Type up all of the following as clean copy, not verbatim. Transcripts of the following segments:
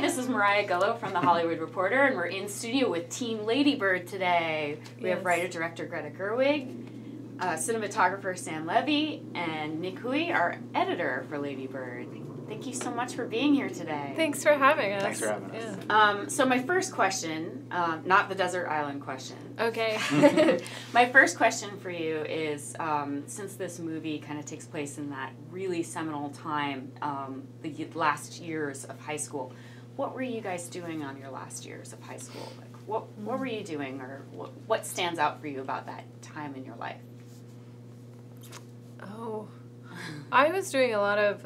Hi, this is Mariah Gullo from The Hollywood Reporter, and we're in studio with Team Lady Bird today. We have writer-director Greta Gerwig, cinematographer Sam Levy, and Nick Houy, our editor for Lady Bird. Thank you so much for being here today. Thanks for having us. Thanks for having us. So my first question, not the desert island question. Okay. My first question for you is, since this movie kind of takes place in that really seminal time, the last years of high school, what were you guys doing on your last years of high school? Like, what were you doing, or what stands out for you about that time in your life? Oh, I was doing a lot of,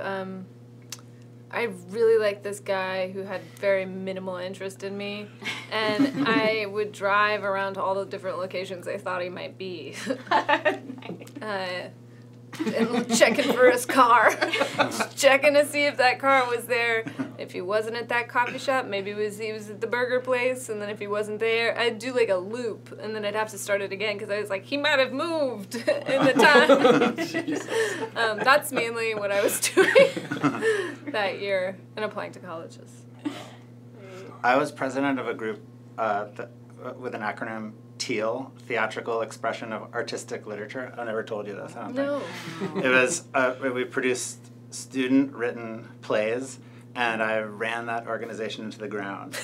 I really liked this guy who had very minimal interest in me, and I would drive around to all the different locations I thought he might be. And checking for his car, checking to see if that car was there. If he wasn't at that coffee shop, maybe he was at the burger place, and then if he wasn't there, I'd do like a loop, and then I'd have to start it again because I was like, he might have moved in the time. That's mainly what I was doing that year, and applying to colleges. I was president of a group with an acronym TEAL, Theatrical Expression of Artistic Literature. I've never told you this, I don't think. It was, we produced student-written plays, and I ran that organization into the ground.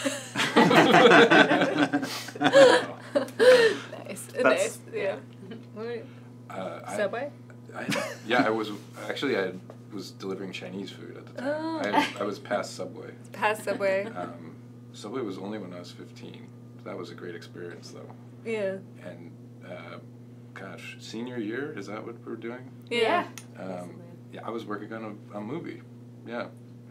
Nice, yeah. Subway? I was delivering Chinese food at the time. Oh. I was past Subway. Past Subway. Subway was only when I was 15. That was a great experience, though. Yeah. And, gosh, senior year, is that what we're doing? Yeah. Yeah, I was working on a movie. Yeah.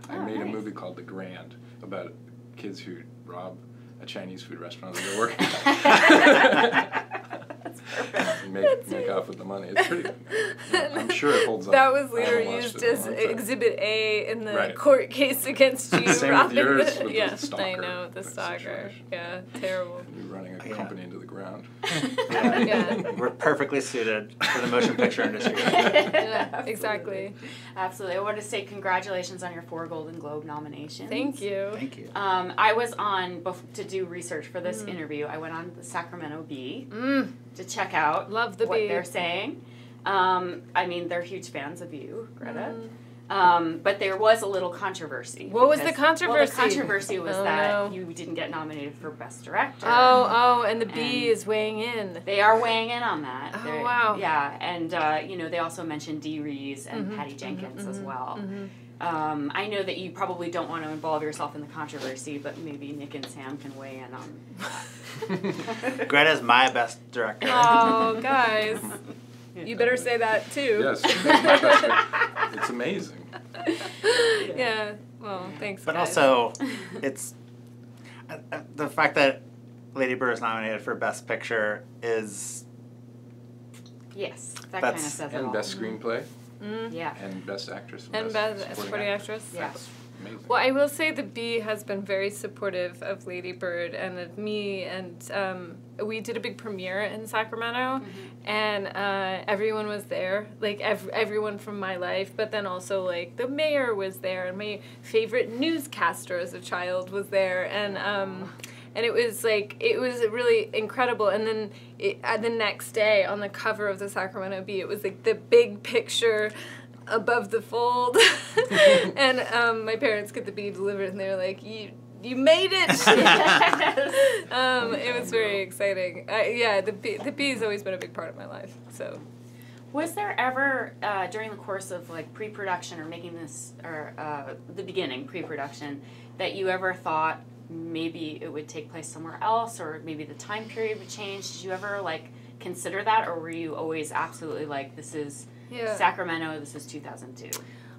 I made a movie called The Grand about kids who rob a Chinese food restaurant that they're working at. That's perfect. And make off with the money. It's pretty good. I'm sure it holds up. That was later used as Exhibit A in the court case against you. Same robbing with yours, with yeah, the stalker. I know, the stalker. Yeah, terrible. And you're running a company into the ground. Yeah. We're perfectly suited for the motion picture industry. Yeah, exactly. Absolutely. I want to say congratulations on your 4 Golden Globe nominations. Thank you. Thank you. I was on, to do research for this interview, I went on the Sacramento Bee to check out what Bee. They're saying. I mean, they're huge fans of you, Greta. But there was a little controversy. What was the controversy? Well, the controversy was that you didn't get nominated for Best Director. And the Bee is weighing in. They are weighing in on that. Oh, wow. Yeah, and, they also mentioned Dee Rees and Patty Jenkins as well. I know that you probably don't want to involve yourself in the controversy, but maybe Nick and Sam can weigh in on. Greta's my best director. Oh, guys. You better say that, too. Yes. It's amazing. Yeah. Well, thanks, But guys. also, it's the fact that Lady Bird is nominated for Best Picture is... Yes, that kind of says it all. And Best Screenplay. Yeah. And Best Actress. And Best Supporting Actress. Yeah. That's amazing. Well, I will say the Bee has been very supportive of Lady Bird and of me, and we did a big premiere in Sacramento, and everyone was there, like everyone from my life, but then also like the mayor was there, and my favorite newscaster as a child was there, and it was really incredible. And then the next day on the cover of the Sacramento Bee, it was like the big picture above the fold, and my parents get the Bee delivered, and they were like, you made it. It was very exciting. The Bee's always been a big part of my life. So, was there ever during the course of like pre-production or making this, or the beginning pre-production, that you ever thought maybe it would take place somewhere else, or maybe the time period would change? Did you ever like consider that, or were you always absolutely like, this is Sacramento, this is 2002?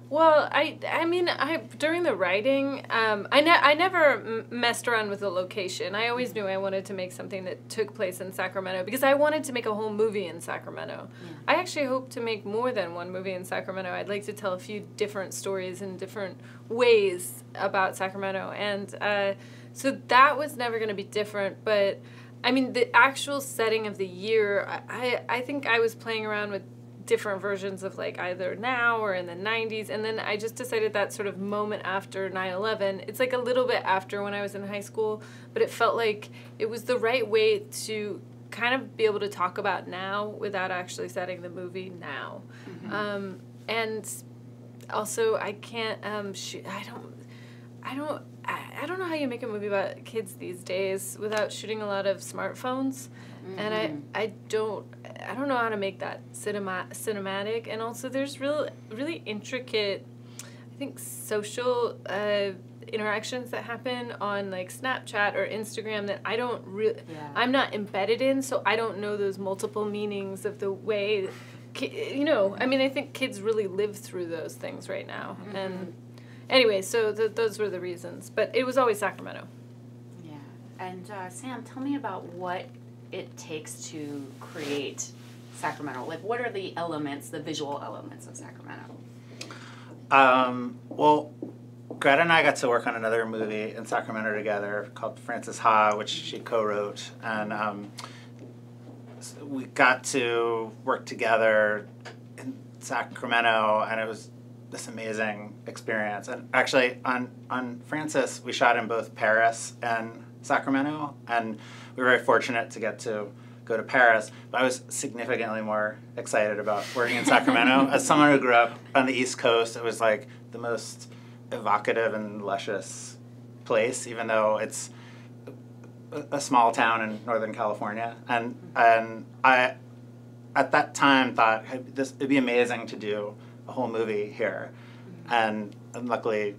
Well, I mean, during the writing, I never messed around with the location. I always knew I wanted to make something that took place in Sacramento because I wanted to make a whole movie in Sacramento. Yeah. I actually hope to make more than one movie in Sacramento. I'd like to tell a few different stories in different ways about Sacramento, and so that was never going to be different. But I mean, the actual setting of the year, I think I was playing around with different versions of like either now or in the 90s. And then I just decided that sort of moment after 9/11, it's like a little bit after when I was in high school, but it felt like it was the right way to kind of be able to talk about now without actually setting the movie now. Mm-hmm. And also I can't, I don't know how you make a movie about kids these days without shooting a lot of smartphones. Mm-hmm. And I don't know how to make that cinematic. And also there's really intricate, I think, social interactions that happen on like Snapchat or Instagram that I don't I'm not embedded in, so I don't know those multiple meanings of the way, I mean, I think kids really live through those things right now. Mm-hmm. And anyway, so those were the reasons. But it was always Sacramento. Yeah. And Sam, tell me about what it takes to create Sacramento. Like, what are the elements, the visual elements of Sacramento? Well, Greta and I got to work on another movie in Sacramento together called Frances Ha, which she co-wrote. And we got to work together in Sacramento, and it was this amazing experience. And actually, on Frances, we shot in both Paris and Sacramento, and we were very fortunate to get to go to Paris. But I was significantly more excited about working in Sacramento. As someone who grew up on the East Coast, it was like the most evocative and luscious place, even though it's a small town in Northern California. And I, at that time, thought it'd be amazing to do a whole movie here. And luckily,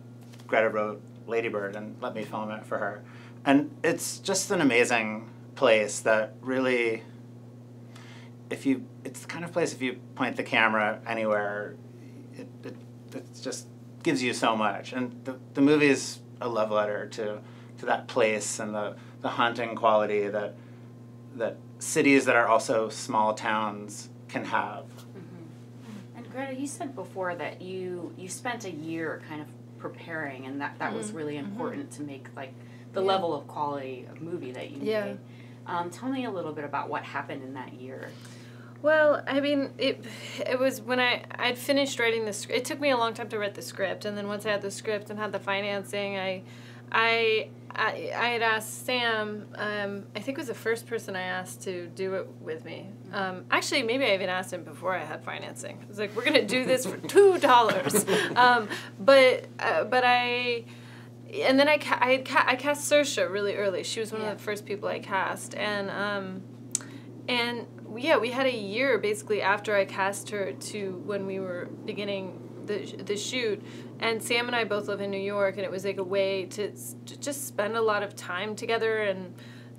Greta wrote Lady Bird and let me film it for her. And it's just an amazing place that really, it's the kind of place if you point the camera anywhere, it just gives you so much. And the movie is a love letter to that place and the haunting quality that cities that are also small towns can have. Mm-hmm. And Greta, you said before that you spent a year kind of preparing, and that was really important to make like the level of quality of movie that you made. Tell me a little bit about what happened in that year. Well, I mean, it was when I'd finished writing the script. It took me a long time to write the script, and then once I had the script and had the financing, I had asked Sam, I think it was the first person I asked to do it with me. Actually, maybe I even asked him before I had financing. I was like, we're going to do this for $2. And then I cast Saoirse really early. She was one of the first people I cast. And we had a year basically after I cast her to when we were beginning the shoot. And Sam and I both live in New York, and it was like a way to just spend a lot of time together and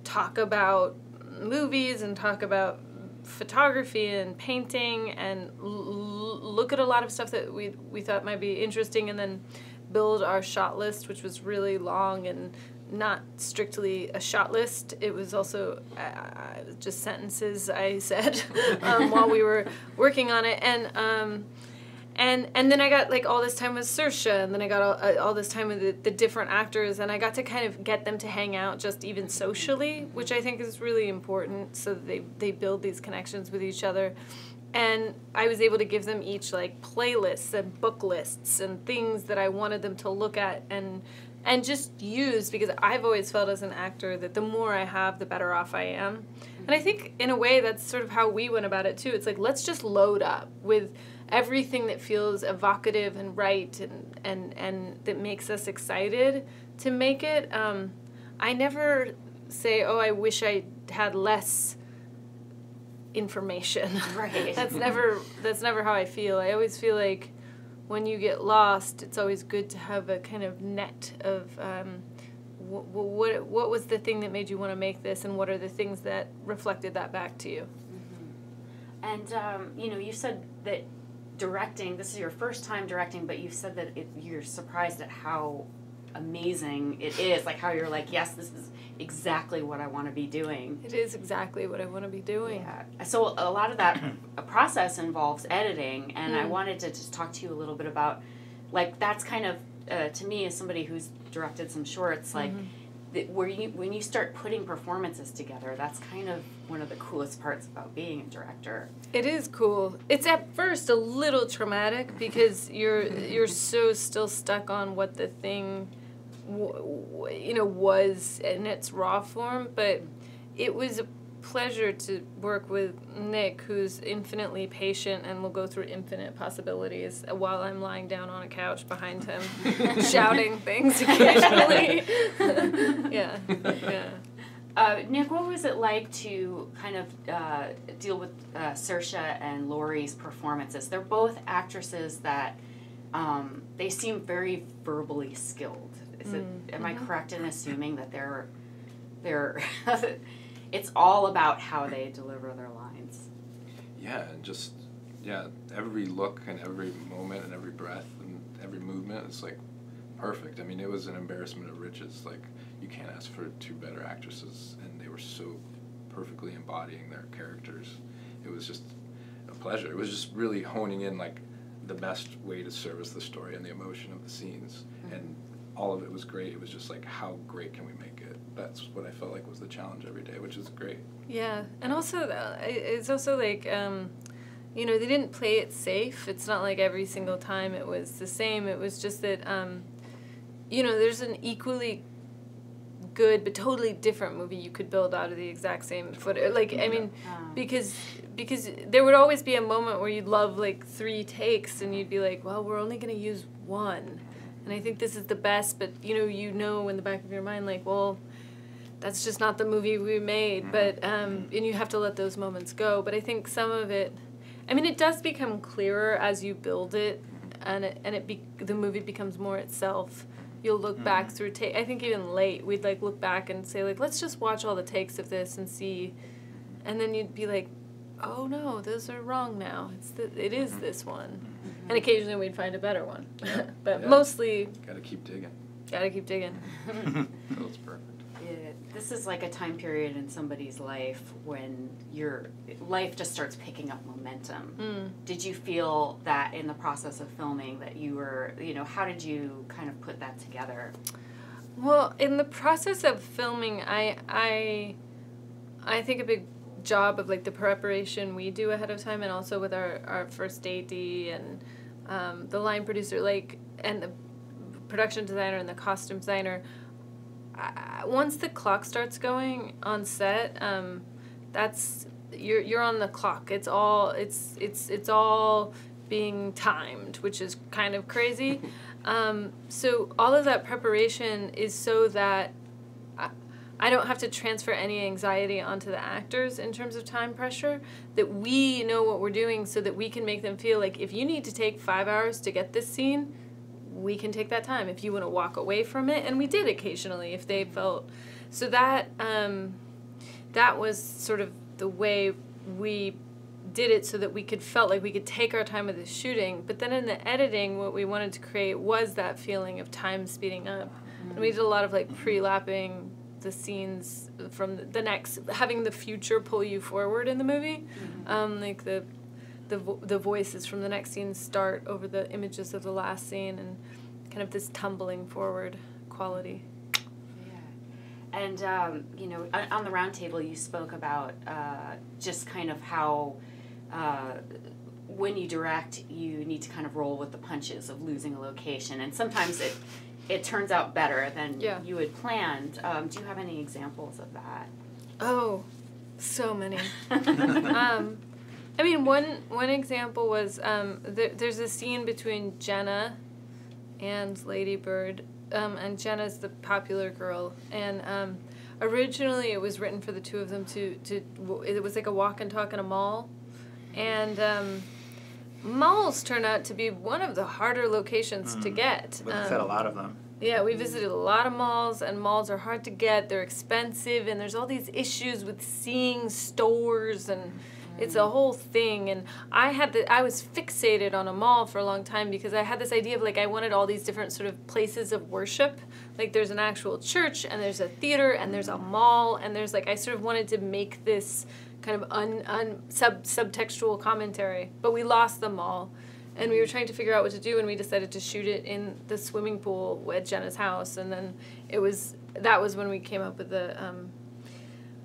talk about movies and talk about photography and painting and look at a lot of stuff that we thought might be interesting, and then build our shot list, which was really long and not strictly a shot list. It was also just sentences I said while we were working on it. And then I got like all this time with Saoirse, and then I got all this time with the different actors, and I got to kind of get them to hang out just even socially, which I think is really important, so that they build these connections with each other. And I was able to give them each like playlists and book lists and things that I wanted them to look at and just use, because I've always felt as an actor that the more I have, the better off I am. And I think in a way that's sort of how we went about it too. It's like, let's just load up with everything that feels evocative and right and that makes us excited to make it. I never say, oh, I wish I had less information. Right. That's never how I feel. I always feel like when you get lost, it's always good to have a kind of net of what was the thing that made you want to make this, and what are the things that reflected that back to you. Mm-hmm. And you said that directing, this is your first time directing, but you said that you're surprised at how amazing it is, like how you're like, yes, this is exactly what I want to be doing. It is exactly what I want to be doing. Yeah. So a lot of that process involves editing, and I wanted to just talk to you a little bit about, like, that's kind of, to me as somebody who's directed some shorts, like, when you start putting performances together, that's kind of one of the coolest parts about being a director. It is cool. It's at first a little traumatic because you're so still stuck on what the thing was in its raw form, but it was a pleasure to work with Nick, who's infinitely patient and will go through infinite possibilities while I'm lying down on a couch behind him, shouting things occasionally. Yeah. Nick, what was it like to kind of deal with Saoirse and Laurie's performances? They're both actresses that they seem very verbally skilled. Am I correct in assuming that they're it's all about how they deliver their lines? Yeah, and every look and every moment and every breath and every movement is like perfect. I mean, it was an embarrassment of riches. Like, you can't ask for two better actresses, and they were so perfectly embodying their characters. It was just a pleasure. It was just really honing in like the best way to service the story and the emotion of the scenes, and all of it was great. It was just like, how great can we make it? That's what I felt like was the challenge every day, which is great. Yeah, and also it's also like, they didn't play it safe. It's not like every single time it was the same. It was just that, there's an equally good but totally different movie you could build out of the exact same footage. Like, I mean, because there would always be a moment where you'd love like 3 takes and you'd be like, well, we're only going to use 1. And I think this is the best, but in the back of your mind, like, well, that's just not the movie we made. But and you have to let those moments go. But I think some of it, I mean, it does become clearer as you build it, and the movie becomes more itself. You'll look back through I think even late, we'd like look back and say like, let's just watch all the takes of this and see, and then you'd be like, oh no, those are wrong now. It is this one. And occasionally we'd find a better one. But mostly... Gotta keep digging. Feels perfect. This is like a time period in somebody's life when your life just starts picking up momentum. Did you feel that in the process of filming that you were, how did you kind of put that together? Well, in the process of filming, I think a big job of like the preparation we do ahead of time, and also with our first AD and the line producer, like, and the production designer and the costume designer. Once the clock starts going on set, that's you're on the clock. It's all being timed, which is kind of crazy. So all of that preparation is so that I don't have to transfer any anxiety onto the actors in terms of time pressure, that we know what we're doing so that we can make them feel like if you need to take 5 hours to get this scene, we can take that time. If you want to walk away from it, and we did occasionally if they felt. So that was sort of the way we did it, so that we felt like we could take our time with the shooting. But then in the editing, what we wanted to create was that feeling of time speeding up. And we did a lot of like pre-lapping the scenes from the next, having the future pull you forward in the movie. Like the voices from the next scene start over the images of the last scene, and kind of this tumbling forward quality. Yeah. And, on the round table you spoke about just kind of how when you direct, you need to kind of roll with the punches of losing a location, and sometimes it turns out better than you had planned. Do you have any examples of that? Oh, so many. I mean, one example was there's a scene between Jenna and Lady Bird, and Jenna's the popular girl, and originally it was written for the two of them it was like a walk and talk in a mall, and malls turn out to be one of the harder locations to get. We've said a lot of them. Yeah, we visited a lot of malls, and malls are hard to get. They're expensive, and there's all these issues with seeing stores, and it's a whole thing. And I was fixated on a mall for a long time because I had this idea of like I wanted all these different sort of places of worship. Like there's an actual church, and there's a theater, and there's a mall, and there's like I sort of wanted to make this kind of subtextual commentary. But we lost the mall. And we were trying to figure out what to do, and we decided to shoot it in the swimming pool at Jenna's house. And then that was when we came up with the,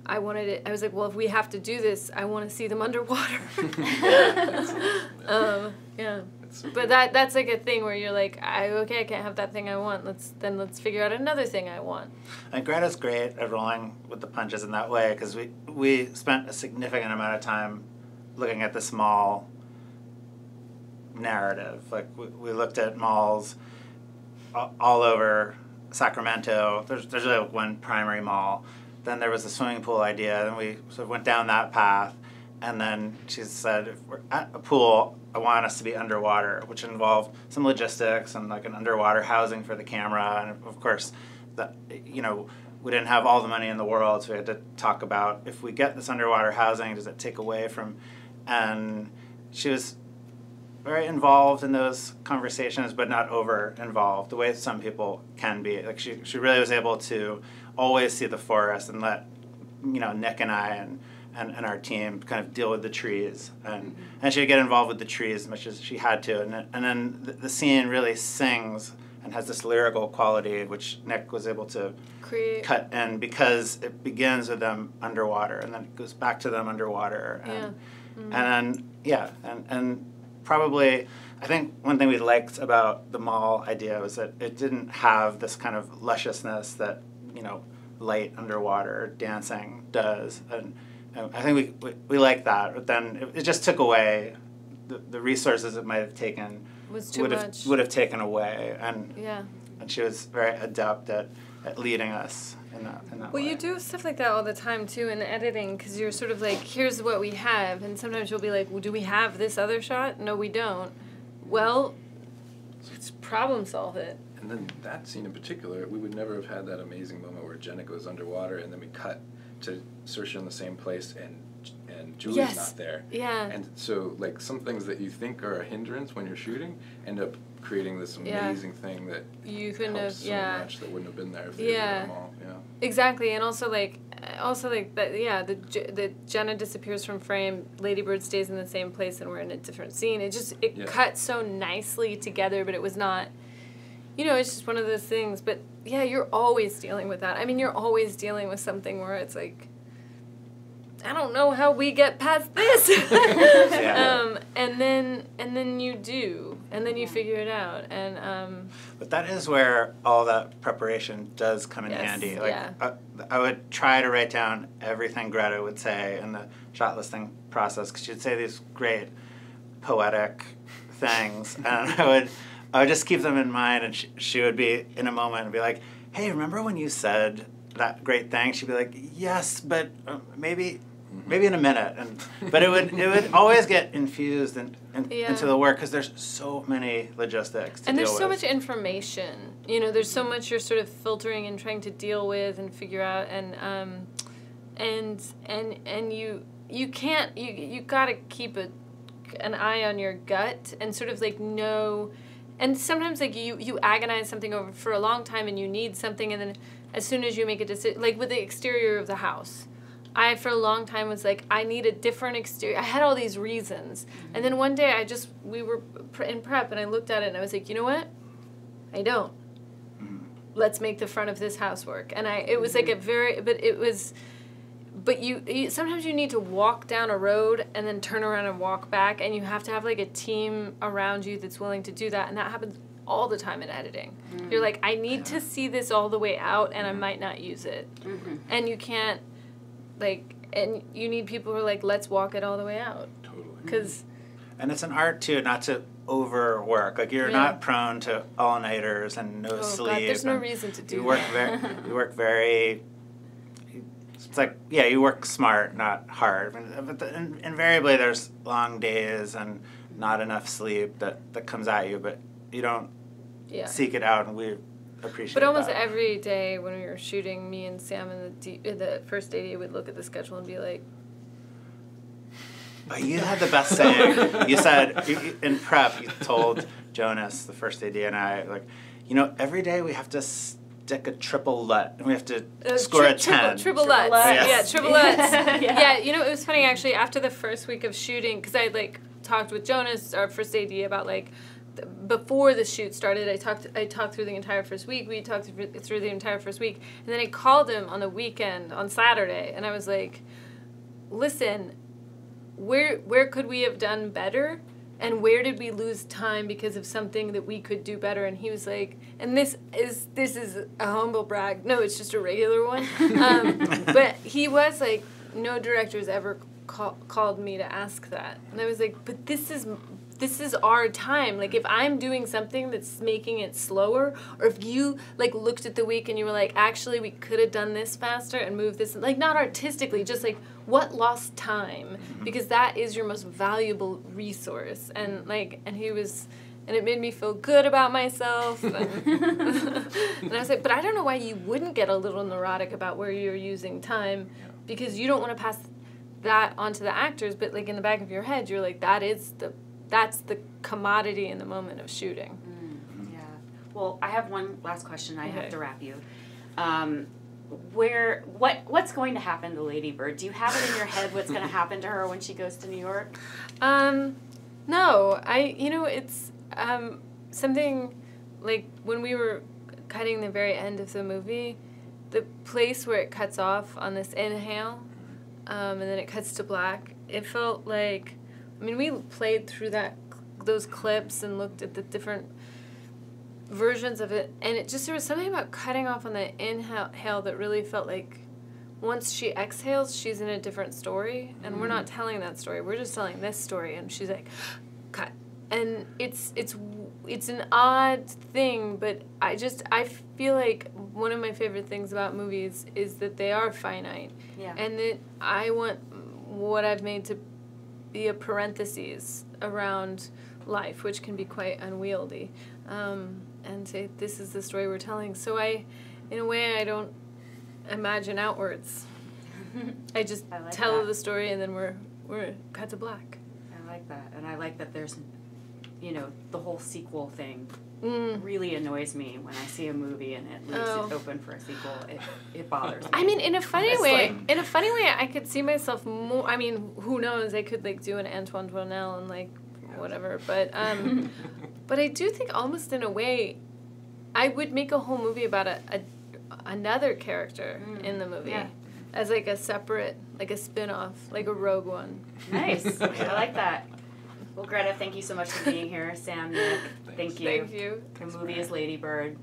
I was like, well, if we have to do this, I want to see them underwater. Yeah. But that's like a thing where you're like, okay, I can't have that thing I want. Let's figure out another thing I want. And Greta's great at rolling with the punches in that way, because we spent a significant amount of time looking at the small narrative. Like we looked at malls all over Sacramento. There's really one primary mall. Then there was the swimming pool idea, and we sort of went down that path. And then she said, if we're at a pool, I want us to be underwater, which involved some logistics and like an underwater housing for the camera. And of course, we didn't have all the money in the world, so we had to talk about, if we get this underwater housing, does it take away from... And she was very involved in those conversations, but not over involved, the way some people can be. Like she really was able to always see the forest and let Nick and I and our team kind of deal with the trees, and she would get involved with the trees as much as she had to, and then the scene really sings and has this lyrical quality which Nick was able to create, cut in, because it begins with them underwater and then it goes back to them underwater, and probably I think one thing we liked about the mall idea was that it didn't have this kind of lusciousness that light underwater dancing does, and I think we like that, but then it just took away the resources it might have taken. Was too much. Would have taken away, and she was very adept at leading us in that way. Well, you do stuff like that all the time too in editing, because you're sort of like, here's what we have, and sometimes you'll be like, well, do we have this other shot? No, we don't. Well, let's problem solve it. And then that scene in particular, we would never have had that amazing moment where Jenna goes underwater and then we cut to Saoirse in the same place and Julie's not there. Yeah. And so like some things that you think are a hindrance when you're shooting end up creating this amazing thing that you couldn't helps have so much that wouldn't have been there if they did them all. Yeah. Exactly, and also like that. Yeah, the Jenna disappears from frame. Lady Bird stays in the same place, and we're in a different scene. It cut so nicely together, but it was not. It's just one of those things. But yeah, you're always dealing with that. I mean, you're always dealing with something where it's like, I don't know how we get past this. And then you do, and then you figure it out, and. But that is where all that preparation does come in handy. Like I would try to write down everything Greta would say in the shot listing process, because she'd say these great poetic things, and I would just keep them in mind, and she would be in a moment and be like, hey, remember when you said that great thing? She'd be like, yes, but maybe in a minute, but it would always get infused into the work, because there's so many logistics to and deal there's so with. much information. There's so much you're sort of filtering and trying to deal with and figure out, and you can't you gotta keep an eye on your gut and sort of like know. And sometimes, like, you agonize something over for a long time and you need something, and then as soon as you make a decision, like with the exterior of the house, I, for a long time, was like, I need a different exterior. I had all these reasons. And then one day, we were in prep, and I looked at it, and I was like, you know what? I don't. Let's make the front of this house work. And it was like but you sometimes you need to walk down a road and then turn around and walk back, and you have to have like a team around you that's willing to do that, and that happens all the time in editing. You're like, I need to see this all the way out, and I might not use it. And you can't, and you need people who are like, let's walk it all the way out. Totally. And it's an art too, not to overwork. Like you're not prone to all-nighters and no sleep. God, there's no reason to do you that. You work very. It's like, you work smart, not hard. But invariably, there's long days and not enough sleep that comes at you, but you don't seek it out, and we appreciate But almost that. every day when we were shooting, me and Sam and the first AD would look at the schedule and be like... But you had the best saying. You said, in prep, you told Jonas, the first AD, and I, like, every day we have to stick a triple LUT, and we have to score a 10. Triple LUTs. Yeah, triple LUTs. Yeah, it was funny, actually, after the first week of shooting, because I, talked with Jonas, our first AD, about like before the shoot started. I talked through the entire first week. We talked through the entire first week, and then I called him on the weekend on Saturday, and I was like, listen, where could we have done better? And where did we lose time because of something that we could do better? And he was like, and this is a humble brag. No, it's just a regular one. But he was like, no director's ever called me to ask that. And I was like, but this is our time. Like, if I'm doing something that's making it slower, or if you, like, looked at the week and you were like, actually, we could have done this faster and moved this, like, not artistically, just, like, what lost time? Because that is your most valuable resource. And, like, and he was, and it made me feel good about myself. And I was like, but I don't know why you wouldn't get a little neurotic about where you're using time, because you don't want to pass that onto the actors, but, like, in the back of your head, you're like, that's the commodity in the moment of shooting. Yeah. Well, I have one last question. I have to wrap you. What's going to happen to Lady Bird? Do you have it in your head what's going to happen to her when she goes to New York? No. It's something like when we were cutting the very end of the movie, the place where it cuts off on this inhale, and then it cuts to black, it felt like, I mean, we played through those clips and looked at the different versions of it, and there was something about cutting off on the inhale that really felt like once she exhales, she's in a different story, and we're not telling that story. We're just telling this story, and she's like, cut. And it's an odd thing, but I feel like one of my favorite things about movies is that they are finite, and that I want what I've made to be a parentheses around life, which can be quite unwieldy, and say, this is the story we're telling. So in a way, I don't imagine outwards. I just tell the story, and then we're cut to black. I like that, and I like that there's, the whole sequel thing really annoys me when I see a movie and it leaves it open for a sequel. It bothers me. I mean, in a funny way, I could see myself more. I mean, who knows? I could like do an Antoine Doinel and like whatever, but but I do think almost in a way, I would make a whole movie about another character in the movie. As like a separate, like a spin-off, like a Rogue One. Nice. I like that. Well, Greta, thank you so much for being here. Sam, Nick, thank you. Thank you. The movie is Lady Bird.